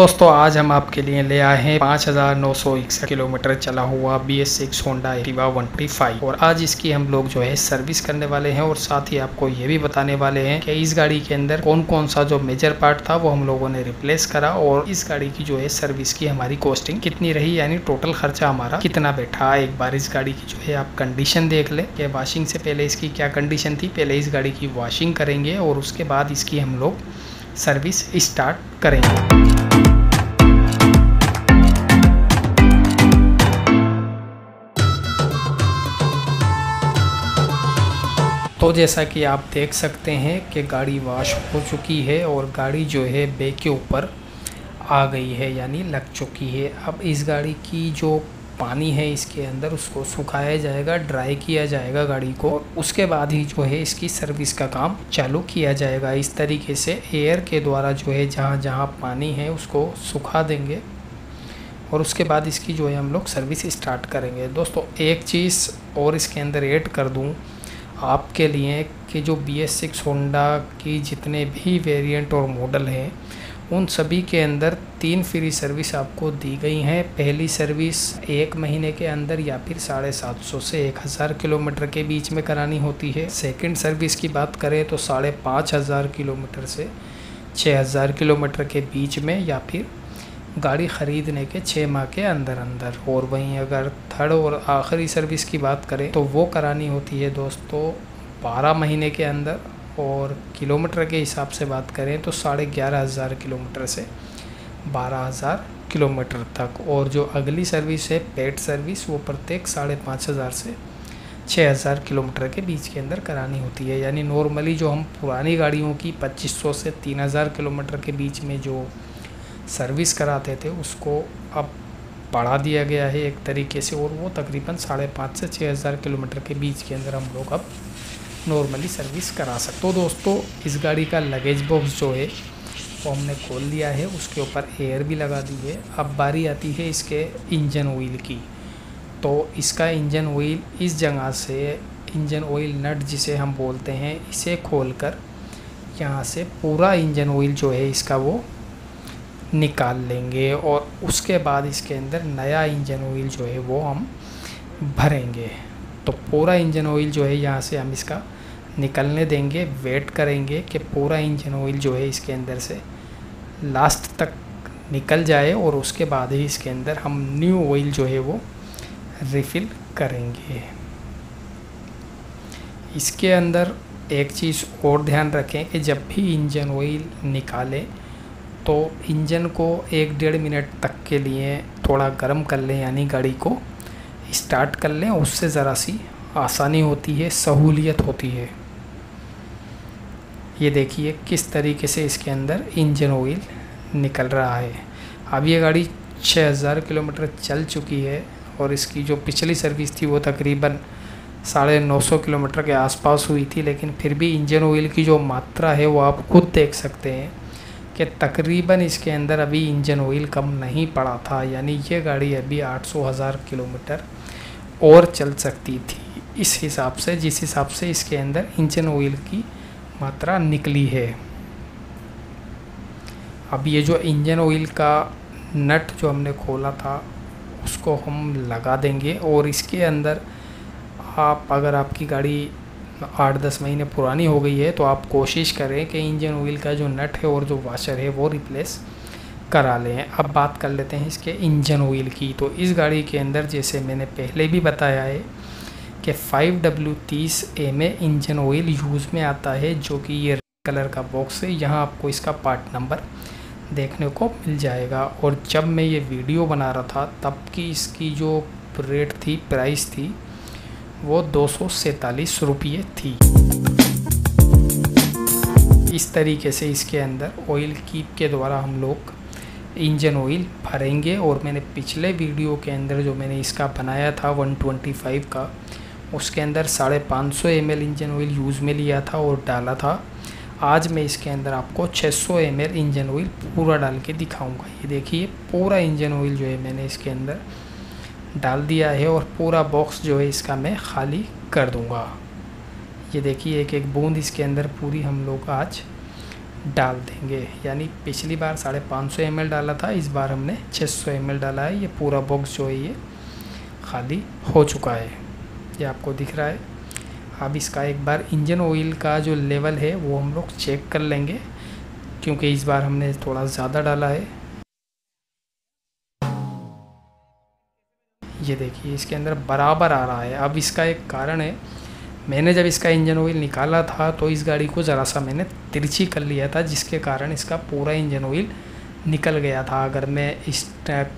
दोस्तों आज हम आपके लिए ले आए हैं 5961 किलोमीटर चला हुआ BS6 होंडा एक्टिवा 125 और आज इसकी हम लोग जो है सर्विस करने वाले हैं और साथ ही आपको ये भी बताने वाले हैं कि इस गाड़ी के अंदर कौन कौन सा जो मेजर पार्ट था वो हम लोगों ने रिप्लेस करा और इस गाड़ी की जो है सर्विस की हमारी कॉस्टिंग कितनी रही, यानी टोटल खर्चा हमारा कितना बैठा। एक बार इस गाड़ी की जो है आप कंडीशन देख ले कि वॉशिंग से पहले इसकी क्या कंडीशन थी। पहले इस गाड़ी की वॉशिंग करेंगे और उसके बाद इसकी हम लोग सर्विस स्टार्ट करेंगे। तो जैसा कि आप देख सकते हैं कि गाड़ी वॉश हो चुकी है और गाड़ी जो है बे के ऊपर आ गई है, यानी लग चुकी है। अब इस गाड़ी की जो पानी है इसके अंदर उसको सुखाया जाएगा, ड्राई किया जाएगा गाड़ी को और उसके बाद ही जो है इसकी सर्विस का काम चालू किया जाएगा। इस तरीके से एयर के द्वारा जो है जहाँ जहाँ पानी है उसको सुखा देंगे और उसके बाद इसकी जो है हम लोग सर्विस स्टार्ट करेंगे। दोस्तों एक चीज़ और इसके अंदर ऐड कर दूँ आपके लिए कि जो BS6 होंडा की जितने भी वेरिएंट और मॉडल हैं उन सभी के अंदर 3 फ्री सर्विस आपको दी गई हैं। पहली सर्विस 1 महीने के अंदर या फिर 750 से 1000 किलोमीटर के बीच में करानी होती है। सेकंड सर्विस की बात करें तो 5500 किलोमीटर से 6000 किलोमीटर के बीच में या फिर गाड़ी ख़रीदने के 6 माह के अंदर अंदर। और वहीं अगर थर्ड और आखिरी सर्विस की बात करें तो वो करानी होती है दोस्तों 12 महीने के अंदर और किलोमीटर के हिसाब से बात करें तो 11,500 किलोमीटर से 12,000 किलोमीटर तक। और जो अगली सर्विस है पेड सर्विस वो प्रत्येक 5,500 से 6,000 किलोमीटर के बीच के अंदर करानी होती है। यानी नॉर्मली जो हम पुरानी गाड़ियों की 2500 से 3,000 किलोमीटर के बीच में जो सर्विस कराते थे उसको अब बढ़ा दिया गया है एक तरीके से और वो तकरीबन 5,500 से 6,000 किलोमीटर के बीच के अंदर हम लोग अब नॉर्मली सर्विस करा सकते। तो दोस्तों इस गाड़ी का लगेज बॉक्स जो है वो हमने खोल लिया है, उसके ऊपर एयर भी लगा दी है। अब बारी आती है इसके इंजन ऑयल की। तो इसका इंजन ऑयल इस जगह से इंजन ऑयल नट जिसे हम बोलते हैं इसे खोलकर यहाँ से पूरा इंजन ऑयल जो है इसका वो निकाल लेंगे और उसके बाद इसके अंदर नया इंजन ऑयल जो है वो हम भरेंगे। तो पूरा इंजन ऑयल जो है यहाँ से हम इसका निकलने देंगे, वेट करेंगे कि पूरा इंजन ऑयल जो है इसके अंदर से लास्ट तक निकल जाए और उसके बाद ही इसके अंदर हम न्यू ऑयल जो है वो रिफ़िल करेंगे। इसके अंदर एक चीज़ और ध्यान रखें कि जब भी इंजन ऑयल निकालें तो इंजन को 1-1.5 मिनट तक के लिए थोड़ा गर्म कर लें, यानी गाड़ी को स्टार्ट कर लें। उससे ज़रा सी आसानी होती है, सहूलियत होती है। ये देखिए किस तरीके से इसके अंदर इंजन ऑयल निकल रहा है। अब ये गाड़ी 6,000 किलोमीटर चल चुकी है और इसकी जो पिछली सर्विस थी वो तकरीबन 950 किलोमीटर के आसपास हुई थी, लेकिन फिर भी इंजन ऑयल की जो मात्रा है वो आप खुद देख सकते हैं कि तकरीबन इसके अंदर अभी इंजन ऑयल कम नहीं पड़ा था। यानी ये गाड़ी अभी 800,000 किलोमीटर और चल सकती थी इस हिसाब से, जिस हिसाब से इसके अंदर इंजन ऑयल की मात्रा निकली है। अब ये जो इंजन ऑयल का नट जो हमने खोला था उसको हम लगा देंगे और इसके अंदर आप अगर आपकी गाड़ी 8-10 महीने पुरानी हो गई है तो आप कोशिश करें कि इंजन ऑयल का जो नट है और जो वाशर है वो रिप्लेस करा लें। अब बात कर लेते हैं इसके इंजन ऑयल की। तो इस गाड़ी के अंदर जैसे मैंने पहले भी बताया है कि 5W30MA इंजन ऑयल यूज़ में आता है, जो कि ये रेड कलर का बॉक्स है। यहाँ आपको इसका पार्ट नंबर देखने को मिल जाएगा। और जब मैं ये वीडियो बना रहा था तब की इसकी जो रेट थी, प्राइस थी, वो 247 रुपये थी। इस तरीके से इसके अंदर ऑयल कीप के द्वारा हम लोग इंजन ऑयल भरेंगे। और मैंने पिछले वीडियो के अंदर जो मैंने इसका बनाया था 125 का, उसके अंदर 550 ml इंजन ऑयल यूज़ में लिया था और डाला था। आज मैं इसके अंदर आपको 600 ml इंजन ऑयल पूरा डाल के दिखाऊंगा। ये देखिए पूरा इंजन ऑयल जो है मैंने इसके अंदर डाल दिया है और पूरा बॉक्स जो है इसका मैं खाली कर दूंगा। ये देखिए एक एक बूंद इसके अंदर पूरी हम लोग आज डाल देंगे। यानी पिछली बार 550 ml डाला था, इस बार हमने 600 ml डाला है। ये पूरा बॉक्स जो है ये खाली हो चुका है, ये आपको दिख रहा है। अब इसका एक बार इंजन ऑयल का जो लेवल है वो हम लोग चेक कर लेंगे, क्योंकि इस बार हमने थोड़ा ज़्यादा डाला है। ये देखिए इसके अंदर बराबर आ रहा है। अब इसका एक कारण है, मैंने जब इसका इंजन ऑयल निकाला था तो इस गाड़ी को ज़रा सा मैंने तिरछी कर लिया था, जिसके कारण इसका पूरा इंजन ऑयल निकल गया था। अगर मैं इस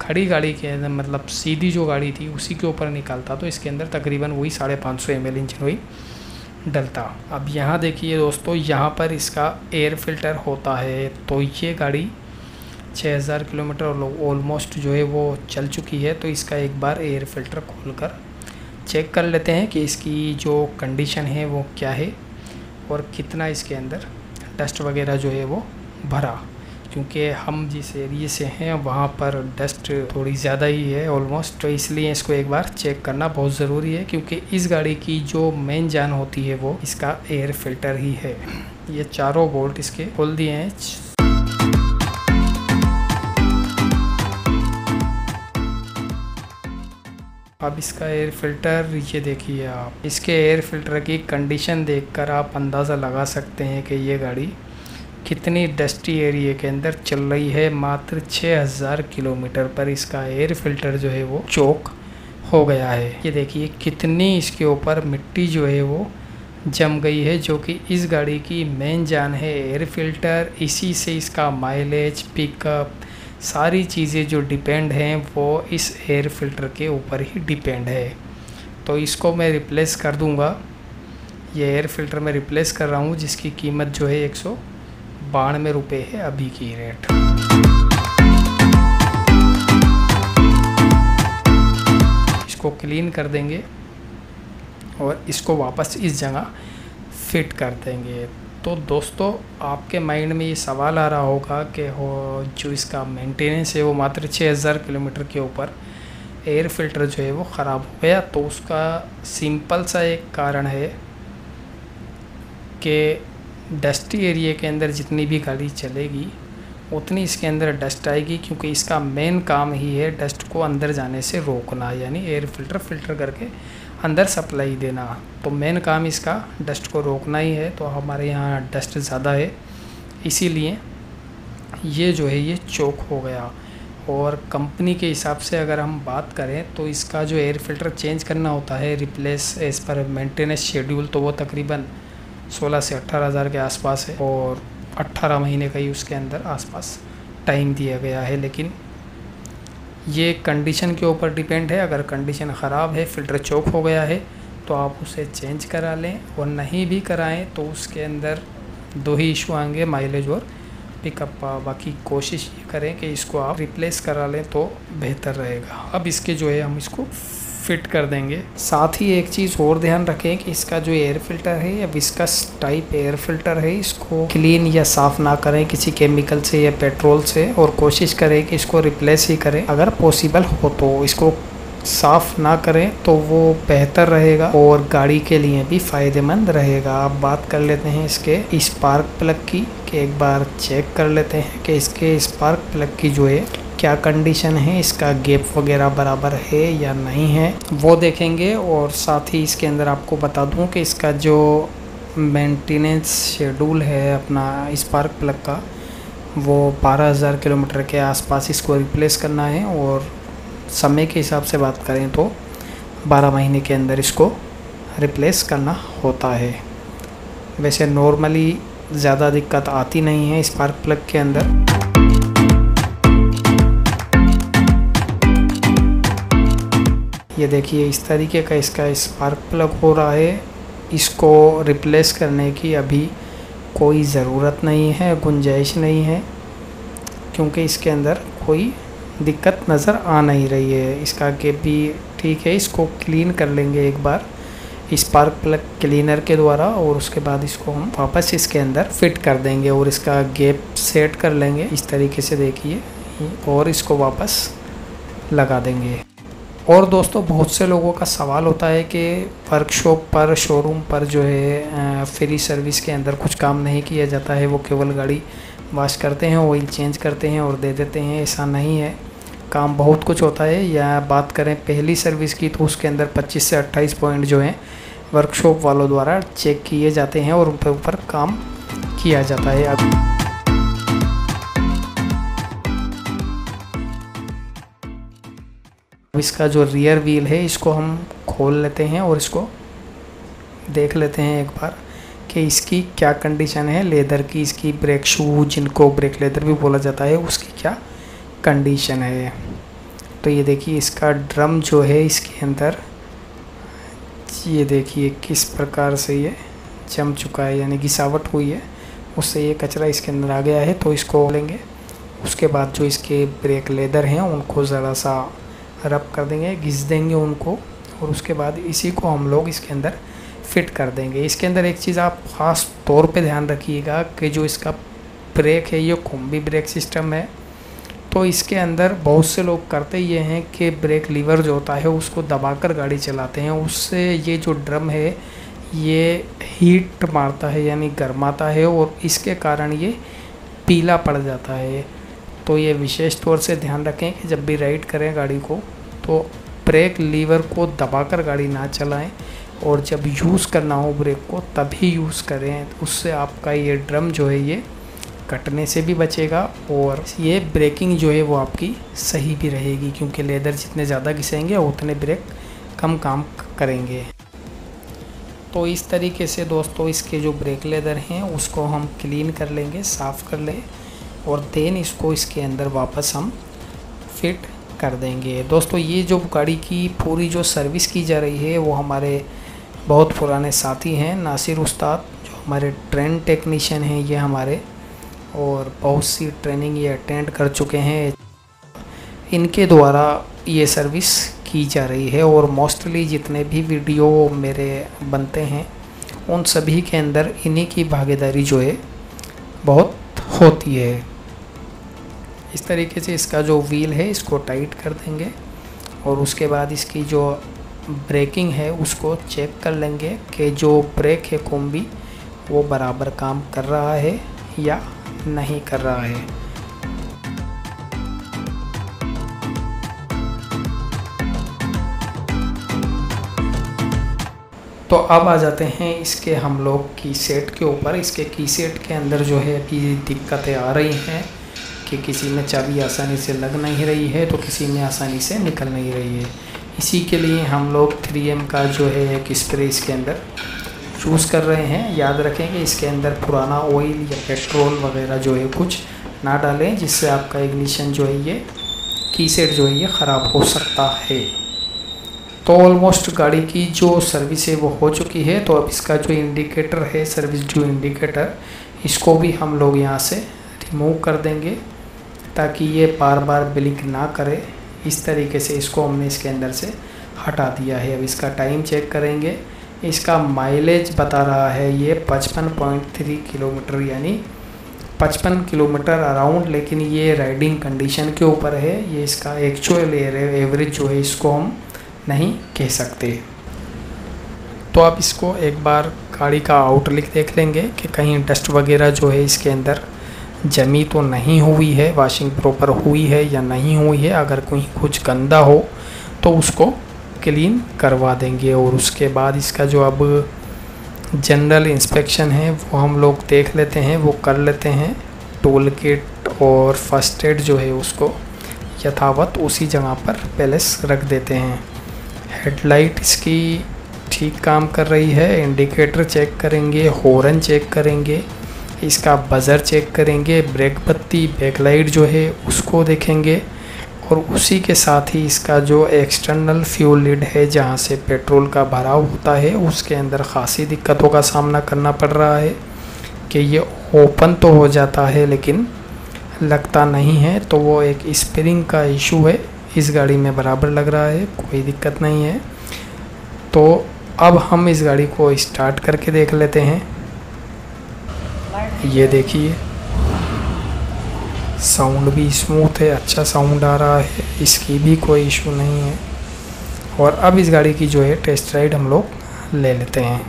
खड़ी गाड़ी के अंदर, मतलब सीधी जो गाड़ी थी उसी के ऊपर निकालता तो इसके अंदर तकरीबन वही 550 ml इंजन ऑयल डलता। अब यहाँ देखिए दोस्तों, यहाँ पर इसका एयर फिल्टर होता है। तो ये गाड़ी 6000 किलोमीटर ऑलमोस्ट जो है वो चल चुकी है। तो इसका एक बार एयर फिल्टर खोलकर चेक कर लेते हैं कि इसकी जो कंडीशन है वो क्या है और कितना इसके अंदर डस्ट वगैरह जो है वो भरा। क्योंकि हम जिस एरिए से हैं वहाँ पर डस्ट थोड़ी ज़्यादा ही है ऑलमोस्ट, तो इसलिए इसको एक बार चेक करना बहुत ज़रूरी है। क्योंकि इस गाड़ी की जो मेन जान होती है वो इसका एयर फिल्टर ही है। ये चारों बोल्ट इसके खोल दिए हैं। अब इसका एयर फिल्टर ये देखिए आप, इसके एयर फिल्टर की कंडीशन देखकर आप अंदाज़ा लगा सकते हैं कि ये गाड़ी कितनी डस्टी एरिया के अंदर चल रही है। मात्र 6000 किलोमीटर पर इसका एयर फिल्टर जो है वो चोक हो गया है। ये देखिए कितनी इसके ऊपर मिट्टी जो है वो जम गई है, जो कि इस गाड़ी की मेन जान है एयर फिल्टर। इसी से इसका माइलेज, पिकअप, सारी चीज़ें जो डिपेंड हैं वो इस एयर फिल्टर के ऊपर ही डिपेंड है। तो इसको मैं रिप्लेस कर दूंगा। ये एयर फिल्टर मैं रिप्लेस कर रहा हूँ, जिसकी कीमत जो है 192 रुपये है अभी की रेट। इसको क्लीन कर देंगे और इसको वापस इस जगह फिट कर देंगे। तो दोस्तों आपके माइंड में ये सवाल आ रहा होगा कि जो इसका मेंटेनेंस है वो मात्र 6000 किलोमीटर के ऊपर एयर फिल्टर जो है वो ख़राब हो गया। तो उसका सिंपल सा एक कारण है कि डस्टी एरिया के अंदर जितनी भी गाड़ी चलेगी उतनी इसके अंदर डस्ट आएगी, क्योंकि इसका मेन काम ही है डस्ट को अंदर जाने से रोकना, यानी एयर फिल्टर करके अंदर सप्लाई देना। तो मेन काम इसका डस्ट को रोकना ही है। तो हमारे यहाँ डस्ट ज़्यादा है, इसीलिए ये जो है ये चोक हो गया। और कंपनी के हिसाब से अगर हम बात करें तो इसका जो एयर फिल्टर चेंज करना होता है replace as per maintenance schedule, तो वो तकरीबन 16 से 18 हज़ार के आसपास है और 18 महीने का ही उसके अंदर आसपास टाइम दिया गया है। लेकिन ये कंडीशन के ऊपर डिपेंड है। अगर कंडीशन ख़राब है, फ़िल्टर चोक हो गया है, तो आप उसे चेंज करा लें, और नहीं भी कराएं तो उसके अंदर दो ही इशू आएंगे, माइलेज और पिकअप। बाकी कोशिश ये करें कि इसको आप रिप्लेस करा लें तो बेहतर रहेगा। अब इसके जो है हम इसको फिट कर देंगे। साथ ही एक चीज़ और ध्यान रखें कि इसका जो एयर फिल्टर है या विस्कस टाइप एयर फिल्टर है, इसको क्लीन या साफ़ ना करें किसी केमिकल से या पेट्रोल से, और कोशिश करें कि इसको रिप्लेस ही करें। अगर पॉसिबल हो तो इसको साफ़ ना करें तो वो बेहतर रहेगा और गाड़ी के लिए भी फ़ायदेमंद रहेगा। अब बात कर लेते हैं इसके स्पार्क प्लग की, कि एक बार चेक कर लेते हैं कि इसके स्पार्क प्लग की जो है क्या कंडीशन है, इसका गैप वगैरह बराबर है या नहीं है वो देखेंगे। और साथ ही इसके अंदर आपको बता दूं कि इसका जो मेंटेनेंस शेड्यूल है अपना स्पार्क प्लग का, वो 12000 किलोमीटर के आसपास इसको रिप्लेस करना है। और समय के हिसाब से बात करें तो 12 महीने के अंदर इसको रिप्लेस करना होता है। वैसे नॉर्मली ज़्यादा दिक्कत आती नहीं है स्पार्क प्लग के अंदर। ये देखिए इस तरीके का इसका स्पार्क प्लग हो रहा है। इसको रिप्लेस करने की अभी कोई ज़रूरत नहीं है, गुंजाइश नहीं है, क्योंकि इसके अंदर कोई दिक्कत नज़र आ नहीं रही है। इसका गैप भी ठीक है। इसको क्लीन कर लेंगे एक बार स्पार्क प्लग क्लीनर के द्वारा, और उसके बाद इसको हम वापस इसके अंदर फिट कर देंगे और इसका गैप सेट कर लेंगे इस तरीके से, देखिए, और इसको वापस लगा देंगे। और दोस्तों बहुत से लोगों का सवाल होता है कि वर्कशॉप पर, शोरूम पर जो है फ्री सर्विस के अंदर कुछ काम नहीं किया जाता है, वो केवल गाड़ी वॉश करते हैं, ऑयल चेंज करते हैं और दे देते हैं। ऐसा नहीं है, काम बहुत कुछ होता है। या बात करें पहली सर्विस की तो उसके अंदर 25 से 28 पॉइंट जो हैं वर्कशॉप वालों द्वारा चेक किए जाते हैं और उन पर ऊपर काम किया जाता है। अब इसका जो रियर व्हील है इसको हम खोल लेते हैं और इसको देख लेते हैं एक बार कि इसकी क्या कंडीशन है। लेदर की, इसकी ब्रेक शू जिनको ब्रेक लेदर भी बोला जाता है, उसकी क्या कंडीशन है। तो ये देखिए इसका ड्रम जो है इसके अंदर, ये देखिए किस प्रकार से ये जम चुका है, यानी घिसावट हुई है, उससे ये कचरा इसके अंदर आ गया है। तो इसको लेंगे, उसके बाद जो इसके ब्रेक लेदर हैं उनको ज़रा सा रब कर देंगे, घिस देंगे उनको, और उसके बाद इसी को हम लोग इसके अंदर फिट कर देंगे। इसके अंदर एक चीज़ आप ख़ास तौर पे ध्यान रखिएगा कि जो इसका ब्रेक है ये कुंभी ब्रेक सिस्टम है। तो इसके अंदर बहुत से लोग करते ये हैं कि ब्रेक लीवर जो होता है उसको दबाकर गाड़ी चलाते हैं, उससे ये जो ड्रम है ये हीट मारता है, यानी गर्माता है, और इसके कारण ये पीला पड़ जाता है। तो ये विशेष तौर से ध्यान रखें कि जब भी राइड करें गाड़ी को तो ब्रेक लीवर को दबाकर गाड़ी ना चलाएं, और जब यूज़ करना हो ब्रेक को तभी यूज़ करें। उससे आपका ये ड्रम जो है ये कटने से भी बचेगा और ये ब्रेकिंग जो है वो आपकी सही भी रहेगी, क्योंकि लेदर जितने ज़्यादा घिसेंगे उतने ब्रेक कम काम करेंगे। तो इस तरीके से दोस्तों इसके जो ब्रेक लेदर हैं उसको हम क्लीन कर लेंगे, साफ़ कर लें, और देन इसको इसके अंदर वापस हम फिट कर देंगे। दोस्तों ये जो गाड़ी की पूरी जो सर्विस की जा रही है वो हमारे बहुत पुराने साथी हैं नासिर उस्ताद, जो हमारे ट्रेन टेक्नीशियन हैं ये हमारे, और बहुत सी ट्रेनिंग ये अटेंड कर चुके हैं। इनके द्वारा ये सर्विस की जा रही है, और मोस्टली जितने भी वीडियो मेरे बनते हैं उन सभी के अंदर इन्हीं की भागीदारी जो है बहुत होती है। इस तरीके से इसका जो व्हील है इसको टाइट कर देंगे, और उसके बाद इसकी जो ब्रेकिंग है उसको चेक कर लेंगे कि जो ब्रेक है कुंभी वो बराबर काम कर रहा है या नहीं कर रहा है। तो अब आ जाते हैं इसके हम लोग की सेट के ऊपर। इसके की सेट के अंदर जो है अभी दिक्कतें आ रही हैं कि किसी में चाबी आसानी से लग नहीं रही है तो किसी में आसानी से निकल नहीं रही है। इसी के लिए हम लोग 3M का जो है एक स्प्रे इसके अंदर यूज़ कर रहे हैं। याद रखें कि इसके अंदर पुराना ऑयल या पेट्रोल वगैरह जो है कुछ ना डालें, जिससे आपका इग्निशन जो है ये की सेट जो है ये ख़राब हो सकता है। तो ऑलमोस्ट गाड़ी की जो सर्विस है वो हो चुकी है। तो अब इसका जो इंडिकेटर है, सर्विस ड्यू इंडिकेटर, इसको भी हम लोग यहाँ से रिमूव कर देंगे ताकि ये बार बार ब्लिंक ना करे। इस तरीके से इसको हमने इसके अंदर से हटा दिया है। अब इसका टाइम चेक करेंगे। इसका माइलेज बता रहा है ये 55.3 किलोमीटर, यानी 55 किलोमीटर अराउंड, लेकिन ये राइडिंग कंडीशन के ऊपर है। ये इसका एक्चुअल एवरेज जो है इसको हम नहीं कह सकते। तो आप इसको एक बार गाड़ी का आउटलुक देख लेंगे कि कहीं डस्ट वगैरह जो है इसके अंदर जमी तो नहीं हुई है, वॉशिंग प्रॉपर हुई है या नहीं हुई है। अगर कोई कुछ गंदा हो तो उसको क्लीन करवा देंगे, और उसके बाद इसका जो अब जनरल इंस्पेक्शन है वो हम लोग देख लेते हैं, वो कर लेते हैं। टूल किट और फर्स्ट एड जो है उसको यथावत उसी जगह पर पहले रख देते हैं। हेडलाइट इसकी ठीक काम कर रही है। इंडिकेटर चेक करेंगे, हॉर्न चेक करेंगे, इसका बज़र चेक करेंगे, ब्रेक बत्ती, बैकलाइट जो है उसको देखेंगे, और उसी के साथ ही इसका जो एक्सटर्नल फ्यूल लिड है जहाँ से पेट्रोल का भराव होता है उसके अंदर ख़ासी दिक्कतों का सामना करना पड़ रहा है कि ये ओपन तो हो जाता है लेकिन लगता नहीं है। तो वो एक स्प्रिंग का इशू है। इस गाड़ी में बराबर लग रहा है, कोई दिक्कत नहीं है। तो अब हम इस गाड़ी को स्टार्ट करके देख लेते हैं। ये देखिए साउंड भी स्मूथ है, अच्छा साउंड आ रहा है, इसकी भी कोई इशू नहीं है। और अब इस गाड़ी की जो है टेस्ट राइड हम लोग ले लेते हैं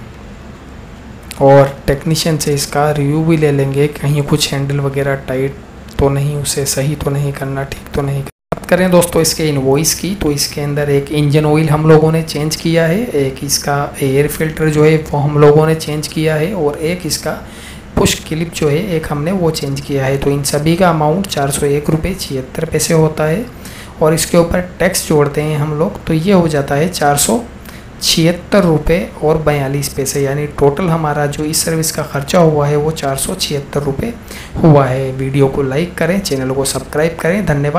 और टेक्नीशियन से इसका रिव्यू भी ले लेंगे, कहीं कुछ हैंडल वगैरह टाइट तो नहीं, उसे सही तो नहीं करना, ठीक तो नहीं। बात करें दोस्तों इसके इनवॉइस की, तो इसके अंदर एक इंजन ऑयल हम लोगों ने चेंज किया है, एक इसका एयर फिल्टर जो है वो हम लोगों ने चेंज किया है, और एक इसका पुश क्लिप जो है एक हमने वो चेंज किया है। तो इन सभी का अमाउंट 401 रुपये 76 पैसे होता है, और इसके ऊपर टैक्स जोड़ते हैं हम लोग तो ये हो जाता है 476 रुपये और 42 पैसे, यानी टोटल हमारा जो इस सर्विस का खर्चा हुआ है वो 476 रुपये हुआ है। वीडियो को लाइक करें, चैनल को सब्सक्राइब करें। धन्यवाद।